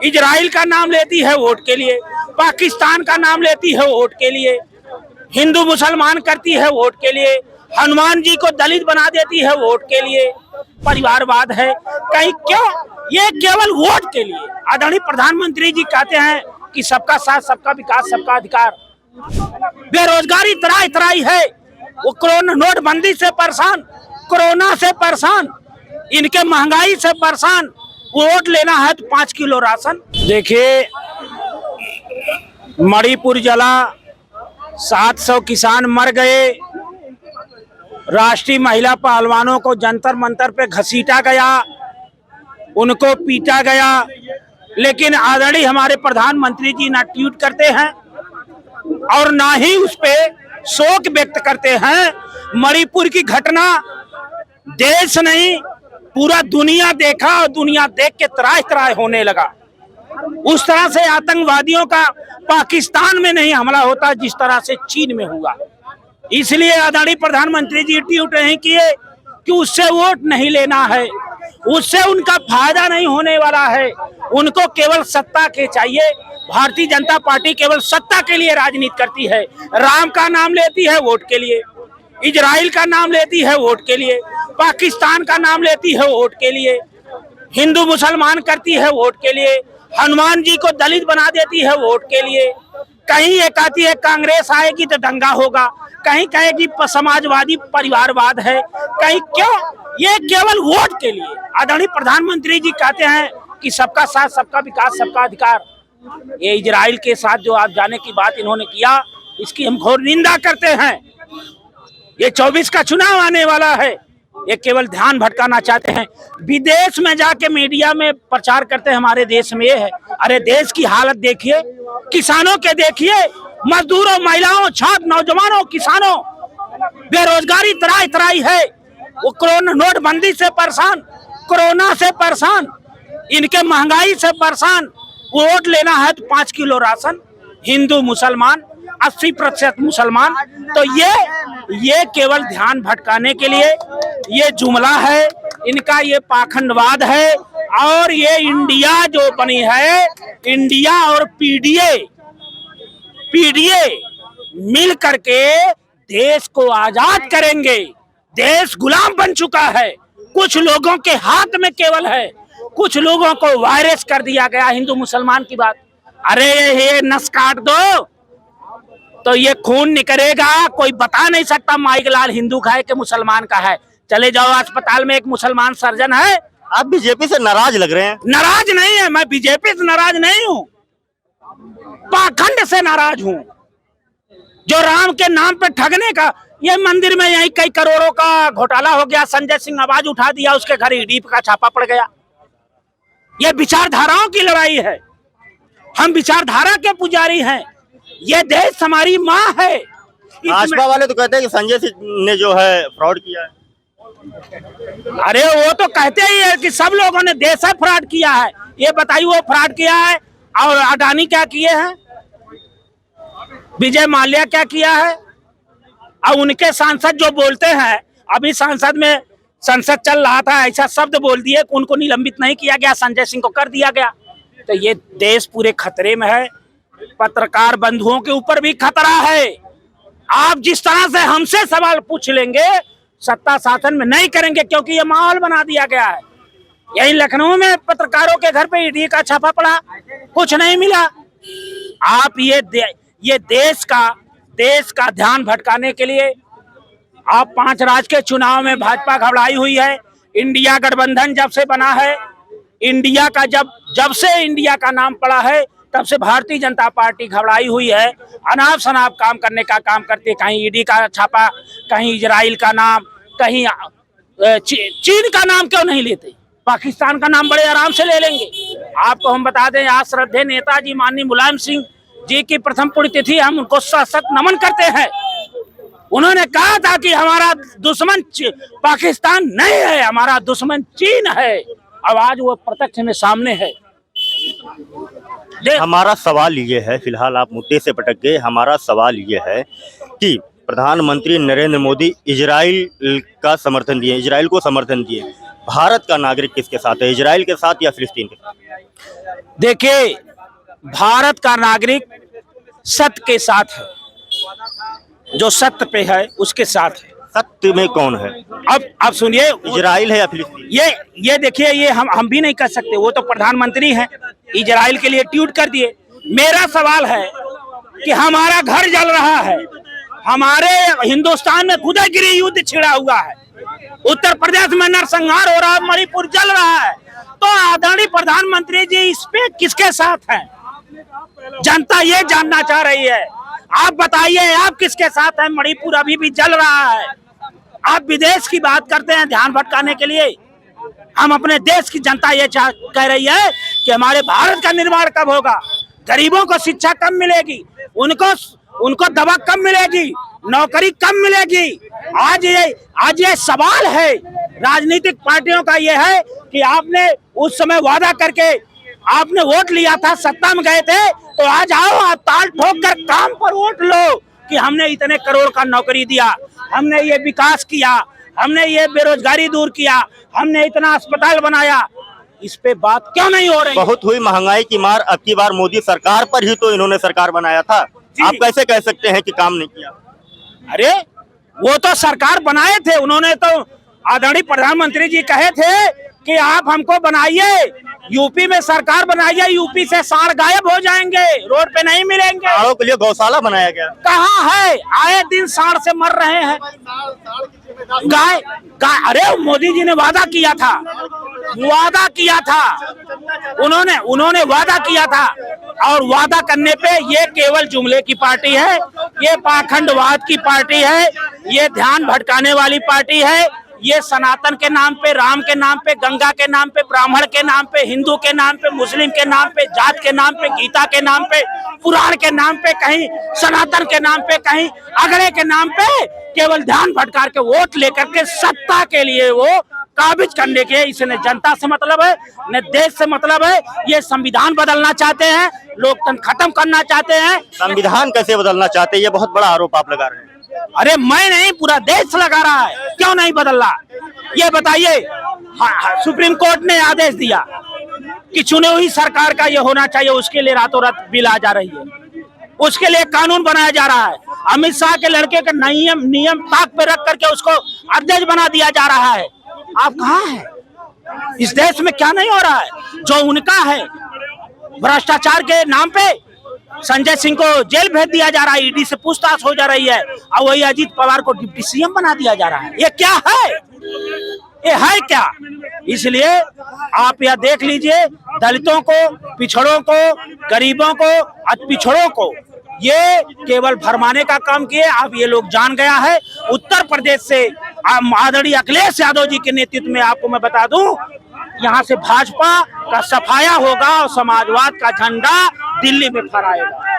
Israel का नाम लेती है वोट के लिए, पाकिस्तान का नाम लेती है वोट के लिए, हिंदू मुसलमान करती है वोट के लिए, हनुमान जी को दलित बना देती है वोट के लिए। परिवारवाद है कहीं क्यों? ये केवल वोट के लिए। आदरणीय प्रधानमंत्री जी कहते हैं कि सबका साथ, सबका विकास, सबका अधिकार। बेरोजगारी तराई तराई है, वो कोरोना नोटबंदी से परेशान, कोरोना से परेशान, इनके महंगाई से परेशान। वोट लेना है तो 5 किलो राशन। देखिए, मणिपुर जला, 700 किसान मर गए, राष्ट्रीय महिला पहलवानों को जंतर मंतर पे घसीटा गया, उनको पीटा गया, लेकिन आदरणीय हमारे प्रधानमंत्री जी ना ट्वीट करते हैं और ना ही उस पे शोक व्यक्त करते हैं। मणिपुर की घटना देश नहीं पूरा दुनिया देखा और दुनिया देख के त्राह त्राह होने लगा। उस तरह से आतंकवादियों का पाकिस्तान में नहीं हमला होता जिस तरह से चीन में हुआ। इसलिए आदरणीय प्रधानमंत्री जी ट्वीट नहीं किए कि उससे वोट नहीं लेना है, उससे उनका फायदा नहीं होने वाला है, उनको केवल सत्ता के चाहिए। भारतीय जनता पार्टी केवल सत्ता के लिए राजनीति करती है। राम का नाम लेती है वोट के लिए, इजराइल का नाम लेती है वोट के लिए, पाकिस्तान का नाम लेती है वोट के लिए, हिंदू मुसलमान करती है वोट के लिए, हनुमान जी को दलित बना देती है वोट के लिए। कहीं ये कहती है कांग्रेस आएगी तो दंगा होगा, कहीं कहेगी समाजवादी परिवारवाद है, कहीं क्यों? ये केवल वोट के लिए। आदरणीय प्रधानमंत्री जी कहते हैं कि सबका साथ, सबका विकास, सबका अधिकार। ये इजराइल के साथ जो आप जाने की बात इन्होंने किया, इसकी हम घोर निंदा करते हैं। ये 24 का चुनाव आने वाला है, ये केवल ध्यान भटकाना चाहते हैं। विदेश में जाके मीडिया में प्रचार करते हैं हमारे देश में ये है। अरे देश की हालत देखिए, किसानों के देखिए, मजदूरों, महिलाओं, छात्र, नौजवानों, किसानों, बेरोजगारी तराई तराई है, वो कोरोना नोटबंदी से परेशान, कोरोना से परेशान, इनके महंगाई से परेशान। वोट लेना है तो 5 किलो राशन, हिंदू मुसलमान 80% मुसलमान। तो ये केवल ध्यान भटकाने के लिए ये जुमला है इनका, ये पाखंडवाद है। और ये इंडिया जो बनी है, इंडिया और पीडीए मिल करके देश को आजाद करेंगे। देश गुलाम बन चुका है, कुछ लोगों के हाथ में केवल है, कुछ लोगों को वायरस कर दिया गया हिंदू मुसलमान की बात। अरे ये नस काट दो तो ये खून निकलेगा, कोई बता नहीं सकता माइक लाल हिंदू का है कि मुसलमान का है। चले जाओ अस्पताल में, एक मुसलमान सर्जन है। आप बीजेपी से नाराज लग रहे हैं। नाराज नहीं है, मैं बीजेपी से नाराज नहीं हूँ, पाखंड से नाराज हूँ। जो राम के नाम पे ठगने का, ये मंदिर में यही कई करोड़ों का घोटाला हो गया, संजय सिंह आवाज उठा दिया, उसके घर ईडी का छापा पड़ गया। ये विचारधाराओं की लड़ाई है, हम विचारधारा के पुजारी हैं। ये देश हमारी माँ है। भाजपा वाले तो कहते हैं कि संजय सिंह ने जो है फ्रॉड किया है। अरे वो तो कहते ही है कि सब लोगों ने देश से फ्रॉड किया है। ये बताइए वो फ्रॉड किया है और अडानी क्या किए हैं, विजय माल्या क्या किया है? और उनके सांसद जो बोलते हैं, अभी संसद में संसद चल रहा था, ऐसा शब्द बोल दिए कि उनको निलंबित नहीं किया गया, संजय सिंह को कर दिया गया। तो ये देश पूरे खतरे में है। पत्रकार बंधुओं के ऊपर भी खतरा है। आप जिस तरह से हमसे सवाल पूछ लेंगे, सत्ता शासन में नहीं करेंगे, क्योंकि ये माहौल बना दिया गया है। यही लखनऊ में पत्रकारों के घर पे ईडी का छापा पड़ा, कुछ नहीं मिला। आप ये देश का ध्यान भटकाने के लिए आप 5 राज्य के चुनाव में भाजपा घबराई हुई है। इंडिया गठबंधन जब से बना है, इंडिया का जब से इंडिया का नाम पड़ा है, तब से भारतीय जनता पार्टी घबराई हुई है। अनाप शनाप काम करने का काम करते, कहीं ईडी का छापा, कहीं इजराइल का नाम, कहीं चीन का नाम क्यों नहीं लेते? पाकिस्तान का नाम बड़े आराम से ले लेंगे। आपको हम बता दें, आज श्रद्धेय नेताजी माननीय मुलायम सिंह जी की प्रथम पुण्यतिथि, हम उनको सशक्त नमन करते हैं। उन्होंने कहा था कि हमारा दुश्मन पाकिस्तान नहीं है, हमारा दुश्मन चीन है। अब आज वो प्रत्यक्ष में सामने है। हमारा सवाल ये है, फिलहाल आप मुद्दे से भटक गए। हमारा सवाल ये है कि प्रधानमंत्री नरेंद्र मोदी इजराइल का समर्थन दिए, इजराइल को समर्थन दिए, भारत का नागरिक किसके साथ है, इजराइल के साथ या फिलिस्तीन के साथ? देखिए, भारत का नागरिक सत्य के साथ है, जो सत्य पे है उसके साथ है। सत्य में कौन है? अब सुनिए, इजराइल है या फिलिस्तीन? ये देखिए, ये हम भी नहीं कर सकते, वो तो प्रधानमंत्री हैं, इजराइल के लिए ट्वीट कर दिए। मेरा सवाल है कि हमारा घर जल रहा है, हमारे हिंदुस्तान में खुदागिरी युद्ध छिड़ा हुआ है, उत्तर प्रदेश में नरसंहार हो रहा है, मणिपुर जल रहा है, तो आदरणीय प्रधानमंत्री जी इस पे किसके साथ हैं? जनता ये जानना चाह रही है। आप बताइए, आप किसके साथ हैं? मणिपुर अभी भी जल रहा है, आप विदेश की बात करते हैं ध्यान भटकाने के लिए। हम अपने देश की जनता ये कह रही है कि हमारे भारत का निर्माण कब होगा, गरीबों को शिक्षा कब मिलेगी, उनको दवा कब मिलेगी, नौकरी कब मिलेगी। आज ये सवाल है राजनीतिक पार्टियों का, ये है कि आपने उस समय वादा करके आपने वोट लिया था, सत्ता में गए थे, तो आज आओ, आप ताल ठोक कर काम पर वोट लो कि हमने इतने करोड़ का नौकरी दिया, हमने ये विकास किया, हमने ये बेरोजगारी दूर किया, हमने इतना अस्पताल बनाया। इस पे बात क्यों नहीं हो रही? बहुत हुई महंगाई की मार, अब की बार मोदी सरकार पर ही तो इन्होंने सरकार बनाया था, आप कैसे कह सकते हैं कि काम नहीं किया? अरे वो तो सरकार बनाए थे, उन्होंने तो आदरणीय प्रधानमंत्री जी कहे थे कि आप हमको बनाइए, यूपी में सरकार बनाइए, यूपी से सांड गायब हो जाएंगे, रोड पे नहीं मिलेंगे। सांडों के लिए गौशाला बनाया गया, कहाँ है? आए दिन सांड से मर रहे हैं गाय। अरे मोदी जी ने वादा किया था, उन्होंने वादा किया था, और वादा करने पे ये केवल जुमले की पार्टी है, ये पाखंडवाद की पार्टी है, ये ध्यान भटकाने वाली पार्टी है, ये सनातन के नाम पे, राम के नाम पे, गंगा के नाम पे, ब्राह्मण के नाम पे, हिंदू के नाम पे, मुस्लिम के नाम पे, जात के नाम पे, गीता के नाम पे, पुराण के नाम पे, कहीं सनातन के नाम पे, कहीं अगले के नाम पे, केवल ध्यान भटका के वोट लेकर के सत्ता के लिए वो काबिज करने के, इसने जनता से मतलब है, न देश से मतलब है। ये संविधान बदलना चाहते हैं, लोकतंत्र खत्म करना चाहते हैं। संविधान कैसे बदलना चाहते हैं, ये बहुत बड़ा आरोप आप लगा रहे हैं। अरे मैं नहीं, पूरा देश लगा रहा है, क्यों नहीं बदल रहा ये बताइए। सुप्रीम कोर्ट ने आदेश दिया कि चुने हुई सरकार का ये होना चाहिए, उसके लिए रातों रात बिल आ जा रही है, उसके लिए कानून बनाया जा रहा है। अमित शाह के लड़के के नियम ताक पे रख करके उसको अध्यक्ष बना दिया जा रहा है। आप कहाँ हैं? इस देश में क्या नहीं हो रहा है? जो उनका है, भ्रष्टाचार के नाम पे संजय सिंह को जेल भेज दिया जा रहा है, ईडी से पूछताछ हो जा रही है, और वही अजीत पवार को डिप्टी सीएम बना दिया जा रहा है। ये क्या है? ये है क्या? इसलिए आप यह देख लीजिए, दलितों को, पिछड़ों को, गरीबों को, पिछड़ों को ये केवल भरमाने का काम किए। अब ये लोग जान गया है। उत्तर प्रदेश से आदरणीय अखिलेश यादव जी के नेतृत्व में, आपको मैं बता दूं, यहाँ से भाजपा का सफाया होगा और समाजवाद का झंडा दिल्ली में फहराएगा।